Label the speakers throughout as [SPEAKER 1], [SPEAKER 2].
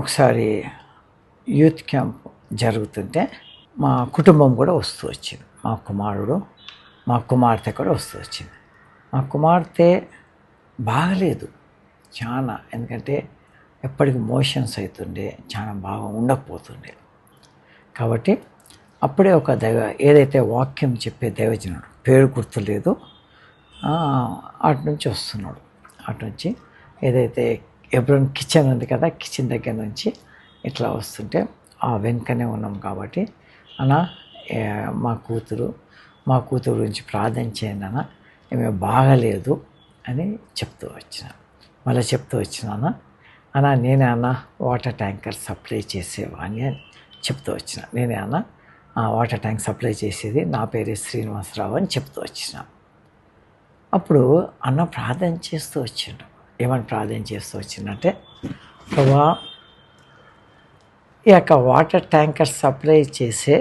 [SPEAKER 1] ఒకసారి youth camp జరుగుతుంటే మా కుటుంబం కూడా వస్తూ వచ్చింది. మా కుమారుడు, మా కుమార్తె కూడా వస్తూ వచ్చింది. మా కుమార్తె బాగలేదు చాలా, ఎందుకంటే ఎప్పటికి మోషన్స్ అవుతుండే, చాలా బాగా ఉండకపోతుండే. కాబట్టి అప్పుడే ఒక ఏదైతే వాక్యం చెప్పే దైవజనుడు, పేరు గుర్తులేదు, అటు నుంచి వస్తున్నాడు. అటు నుంచి ఏదైతే ఎబ్రోన్ కిచెన్ ఉంది కదా, కిచెన్ దగ్గర నుంచి ఇట్లా వస్తుంటే ఆ వెనుకనే ఉన్నాం. కాబట్టి అన్న మా కూతురు గురించి ప్రార్థన చేయండి అన్న, ఏమీ బాగలేదు అని చెప్తూ వచ్చిన అన్న నేనే అన్న వాటర్ ట్యాంకర్ సప్లై చేసేవాడిని అని చెప్తూ వచ్చిన. నేనే అన్న వాటర్ ట్యాంక్ సప్లై చేసేది, నా పేరు శ్రీనివాసరావు అని చెప్తూ వచ్చిన. అప్పుడు అన్న ప్రార్థన చేస్తూ వచ్చిండు. ఏమని ప్రార్థన చేస్తూ వచ్చిందంటే, ప్రభా ఈ యొక్క వాటర్ ట్యాంకర్ సప్లై చేసే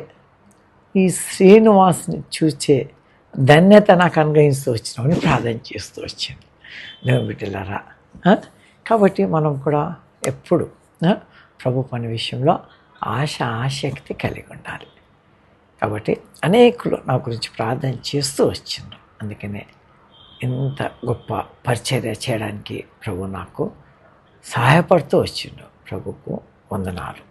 [SPEAKER 1] ఈ శ్రీనివాస్ని చూసే ధన్యత నాకు అనుగ్రహిస్తూ వచ్చినామని ప్రార్థన చేస్తూ వచ్చింది. దేవుని బిడ్డలారా, కాబట్టి మనం కూడా ఎప్పుడు ప్రభు పని విషయంలో ఆసక్తి కలిగి ఉండాలి. కాబట్టి అనేకులు నా గురించి ప్రార్థన చేస్తూ వచ్చిండ్రు. అందుకనే ఇంత గొప్ప పరిచర్య చేయడానికి ప్రభు నాకు సహాయపడుతూ వచ్చిండు. ప్రభుకు వందనాలు.